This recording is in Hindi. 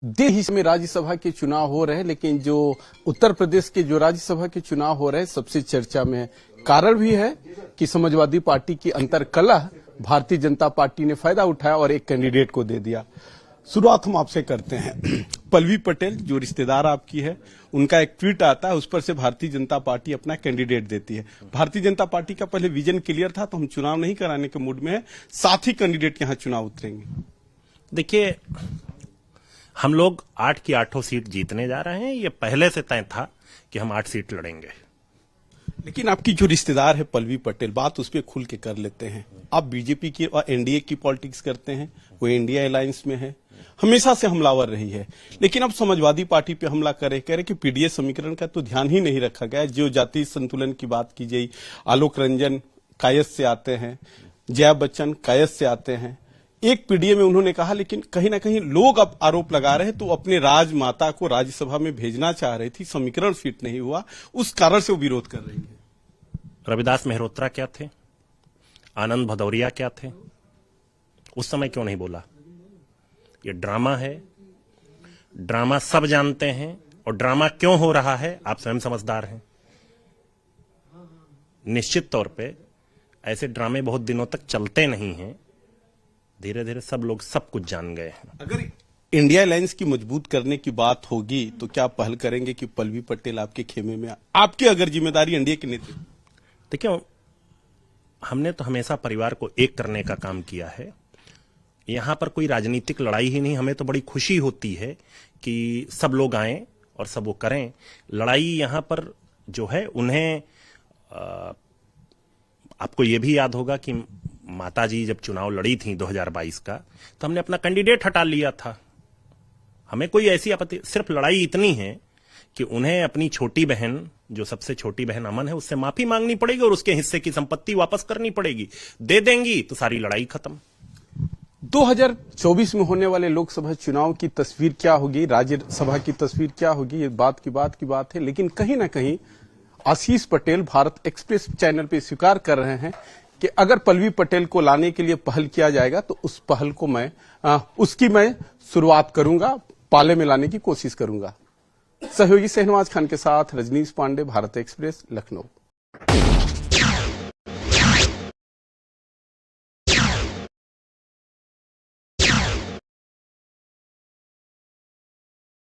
देश में राज्यसभा के चुनाव हो रहे हैं, लेकिन जो उत्तर प्रदेश के जो राज्यसभा के चुनाव हो रहे हैं सबसे चर्चा में है। कारण भी है कि समाजवादी पार्टी की अंतर्कलह भारतीय जनता पार्टी ने फायदा उठाया और एक कैंडिडेट को दे दिया। शुरुआत हम आपसे करते हैं। पल्लवी पटेल जो रिश्तेदार आपकी है, उनका एक ट्वीट आता है, उस पर से भारतीय जनता पार्टी अपना कैंडिडेट देती है। भारतीय जनता पार्टी का पहले विजन क्लियर था, तो हम चुनाव नहीं कराने के मूड में है, साथ ही कैंडिडेट यहां चुनाव उतरेंगे। देखिए, हम लोग 8 की 8 सीट जीतने जा रहे हैं। ये पहले से तय था कि हम 8 सीट लड़ेंगे। लेकिन आपकी जो रिश्तेदार है पल्लवी पटेल, बात उस पर खुल के कर लेते हैं। आप बीजेपी की और एनडीए की पॉलिटिक्स करते हैं, वो इंडिया अलायंस में है, हमेशा से हमलावर रही है। लेकिन अब समाजवादी पार्टी पे हमला कह रहे कि पीडीए समीकरण का तो ध्यान ही नहीं रखा गया। जो जातीय संतुलन की बात की गई, आलोक रंजन कायस से आते हैं, जया बच्चन कायस से आते हैं, एक पीडीए में उन्होंने कहा। लेकिन कहीं ना कहीं लोग अब आरोप लगा रहे हैं, तो अपने राजमाता को राज्यसभा में भेजना चाह रही थी, समीकरण फिट नहीं हुआ, उस कारण से वो विरोध कर रही है। रविदास मेहरोत्रा क्या थे? आनंद भदौरिया क्या थे? उस समय क्यों नहीं बोला? ये ड्रामा है, ड्रामा सब जानते हैं, और ड्रामा क्यों हो रहा है आप स्वयं समझदार हैं। निश्चित तौर पे ऐसे ड्रामे बहुत दिनों तक चलते नहीं हैं, धीरे धीरे सब लोग सब कुछ जान गए हैं। अगर इंडिया अलायंस की मजबूत करने की बात होगी तो क्या आप पहल करेंगे कि पल्लवी पटेल आपके खेमे में, आपकी अगर जिम्मेदारी एनडीए के नेतृत्व? देखिए, हमने तो हमेशा परिवार को एक करने का काम किया है। यहां पर कोई राजनीतिक लड़ाई ही नहीं। हमें तो बड़ी खुशी होती है कि सब लोग आए और सब वो करें। लड़ाई यहां पर जो है, उन्हें आपको ये भी याद होगा कि माताजी जब चुनाव लड़ी थी 2022 का, तो हमने अपना कैंडिडेट हटा लिया था। हमें कोई ऐसी आपत्ति, सिर्फ लड़ाई इतनी है कि उन्हें अपनी छोटी बहन, जो सबसे छोटी बहन अमन है, उससे माफी मांगनी पड़ेगी और उसके हिस्से की संपत्ति वापस करनी पड़ेगी। दे देंगी तो सारी लड़ाई खत्म। 2024 में होने वाले लोकसभा चुनाव की तस्वीर क्या होगी, राज्यसभा की तस्वीर क्या होगी, ये बात की बात है। लेकिन कहीं ना कहीं आशीष पटेल भारत एक्सप्रेस चैनल पे स्वीकार कर रहे हैं कि अगर पल्लवी पटेल को लाने के लिए पहल किया जाएगा तो उस पहल को उसकी मैं शुरुआत करूंगा, पाले में लाने की कोशिश करूंगा। सहयोगी शहनवाज खान के साथ रजनीश पांडे, भारत एक्सप्रेस, लखनऊ।